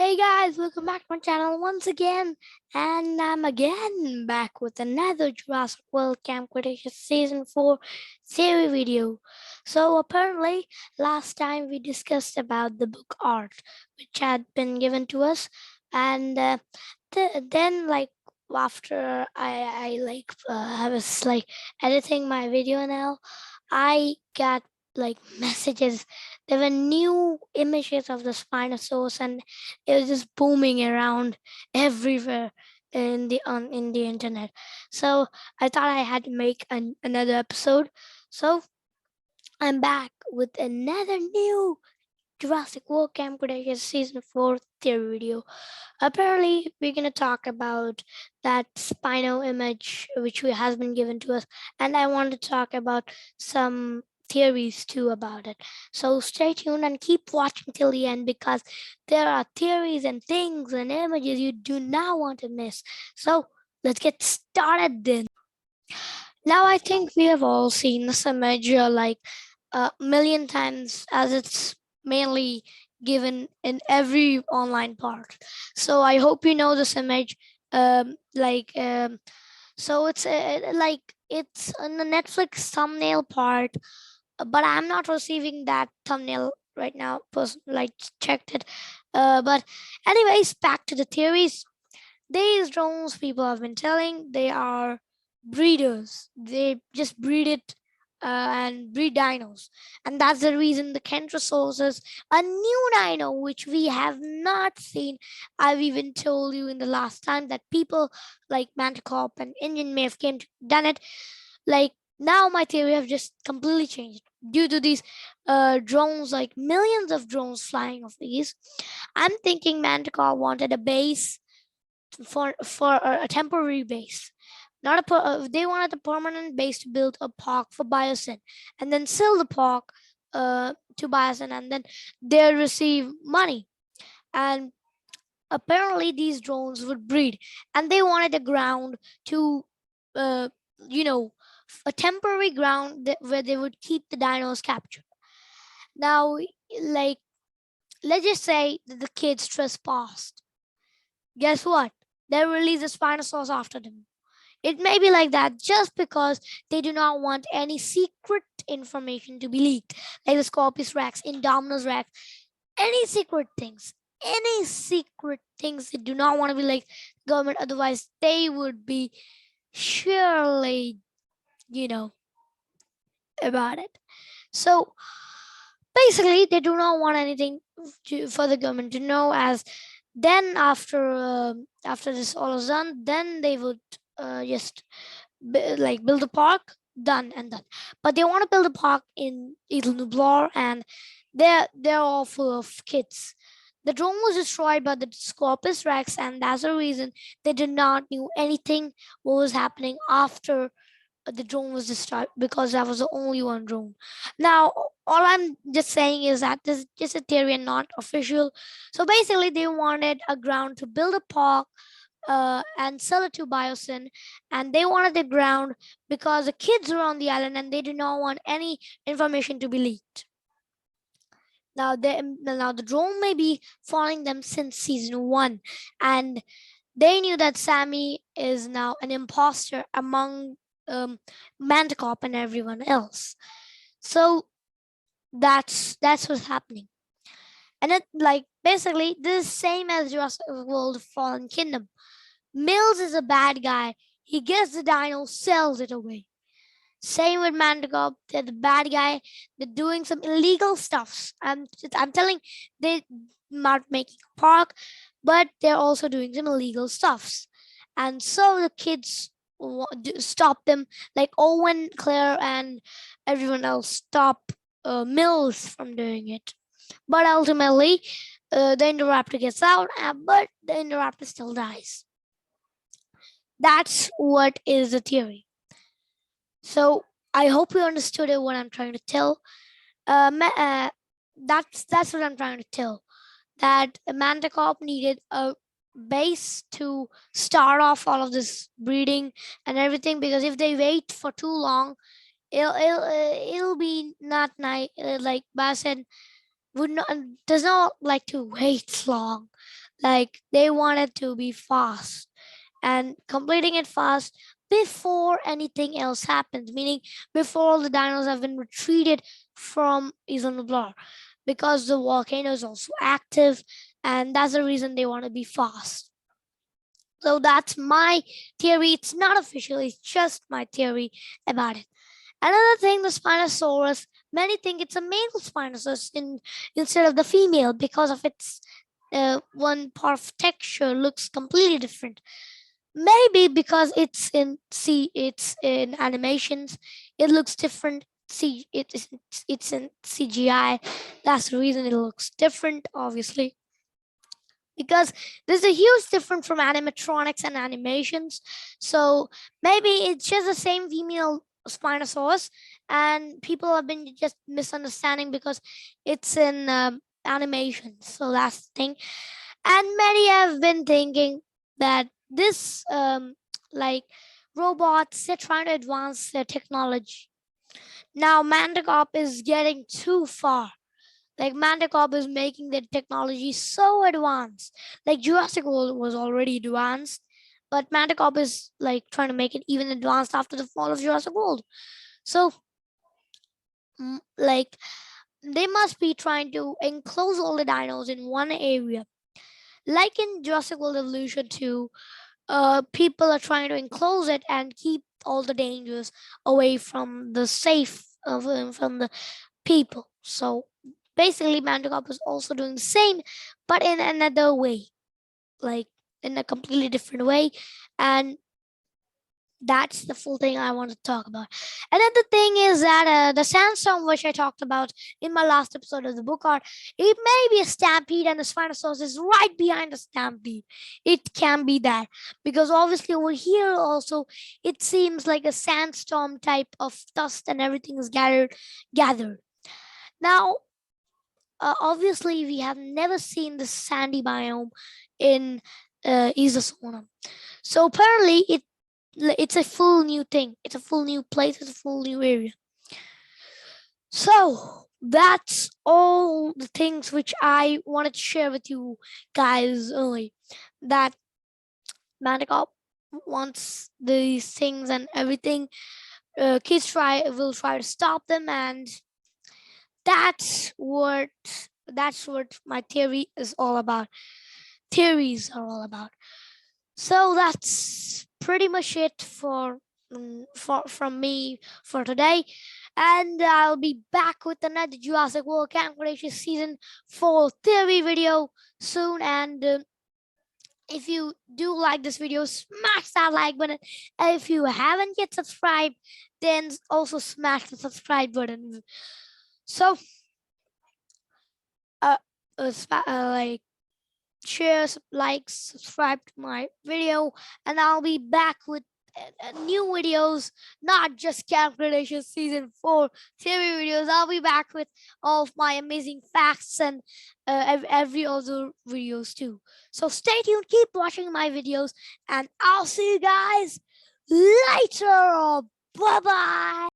Hey guys, welcome back to my channel once again. And I'm again back with another Jurassic World Camp Cretaceous Season 4 series video. So apparently last time we discussed about the book art which had been given to us, and then after I was like editing my video now, I got messages. There were new images of the Spinosaurus, and it was just booming around everywhere in the internet. So I thought I had to make another episode. So I'm back with another new Jurassic World Camp Cretaceous Season 4 theory video. Apparently, we're going to talk about that Spino image which has been given to us, and I want to talk about some theories too about it. So stay tuned and keep watching till the end, because there are theories and things and images you do not want to miss. So let's get started then. Now, I think we have all seen this image a million times, as it's mainly given in every online part. So I hope you know this image. So it's in the Netflix thumbnail part, but I'm not receiving that thumbnail right now. Checked it. But anyways, back to the theories. These drones people have been telling, they are breeders. They just breed it and breed dinos. And that's the reason the Kentrosaurus is a new dino which we have not seen. I've even told you in the last time that people like Manticorp and Indian may have done it. Like, now my theory have just completely changed due to these drones, like millions of drones flying off these. I'm thinking Manticore wanted a base for a temporary base. Not they wanted a permanent base to build a park for Biosyn, and then sell the park to Biosyn, and then they receive money. And apparently, these drones would breed, and they wanted a ground to, uh, you know, a temporary ground where they would keep the dinos captured. Now, like, let's just say that the kids trespassed. Guess what? They release the Spinosaurus after them. It may be like that just because they do not want any secret information to be leaked, like the Scorpius Rex, Indominus Rex, any secret things. Any secret things they do not want to be like government, otherwise they would be surely, you know, about it. So basically, they do not want anything for the government to know. As then after this all is done, then they would just build a park, done and done. But they want to build a park in Isle Nublar, and they're all full of kids. The drone was destroyed by the Scorpius Rex, and that's the reason they did not knew anything what was happening after the drone was destroyed, because that was the only one drone. Now, all I'm just saying is that this is just a theory and not official. So basically, they wanted a ground to build a park and sell it to Biosyn, and they wanted the ground because the kids are on the island and they do not want any information to be leaked. Now the drone may be following them since season 1, and they knew that Sammy is now an imposter among Manticorp and everyone else. So that's what's happening. And it, like, basically this is same as Jurassic World Fallen Kingdom. Mills is a bad guy. He gets the dino, sells it away. Same with Manticorp. They're the bad guy. They're doing some illegal stuffs. I'm telling, they not making a park, but they're also doing some illegal stuffs. And so the kids stop them, like Owen, Claire, and everyone else stop Mills from doing it. But ultimately, the Indoraptor gets out, but the Indoraptor still dies. That's what is the theory. So I hope you understood it, what I'm trying to tell. That's what I'm trying to tell. That Manticorp needed a base to start off all of this breeding and everything, because if they wait for too long, it'll be not nice. Like Basen would not does not like to wait long. Like they wanted to be fast and completing it fast before anything else happens, meaning before all the dinos have been retreated from Isla Nublar, because the volcano is also active, and that's the reason they want to be fast. So that's my theory. It's not official, it's just my theory about it. Another thing, the Spinosaurus, many think it's a male Spinosaurus instead of the female because of its one part of texture looks completely different. Maybe because it's in animations, it looks different. See, it's in CGI. That's the reason it looks different, obviously, because there's a huge difference from animatronics and animations. So maybe it's just the same female Spinosaurus, and people have been just misunderstanding because it's in animations. So that's the thing. And many have been thinking that this like robots, they're trying to advance their technology. Now Mandragop is getting too far. Like Mandragop is making their technology so advanced. Like Jurassic World was already advanced, but Mandragop is like trying to make it even advanced after the fall of Jurassic World. So like they must be trying to enclose all the dinos in one area. Like in Jurassic World Evolution 2, people are trying to enclose it and keep all the dangers away from the safe from the people. So basically, Mandragopa is also doing the same, but in another way, like in a completely different way. And that's the full thing I want to talk about. And then the thing is that the sandstorm, which I talked about in my last episode of the book art, it may be a stampede, and the Spinosaurus is right behind the stampede. It can be that because obviously over here also it seems like a sandstorm type of dust, and everything is gathered. Now, obviously, we have never seen the sandy biome in Isla. So apparently, it's a full new thing. It's a full new place. It's a full new area. So that's all the things which I wanted to share with you guys early. That Mandragora wants these things and everything. Kids will try to stop them, and that's what my theory is all about. Theories are all about. So that's pretty much it from me for today, and I'll be back with another Jurassic World Camp Cretaceous Season 4 theory video soon. And if you do like this video, smash that like button. And if you haven't yet subscribed, then also smash the subscribe button. So like share, like, subscribe to my video, and I'll be back with new videos, not just Camp Cretaceous Season 4 theory videos. I'll be back with all of my amazing facts and every other videos too. So stay tuned, keep watching my videos, and I'll see you guys later. Bye bye.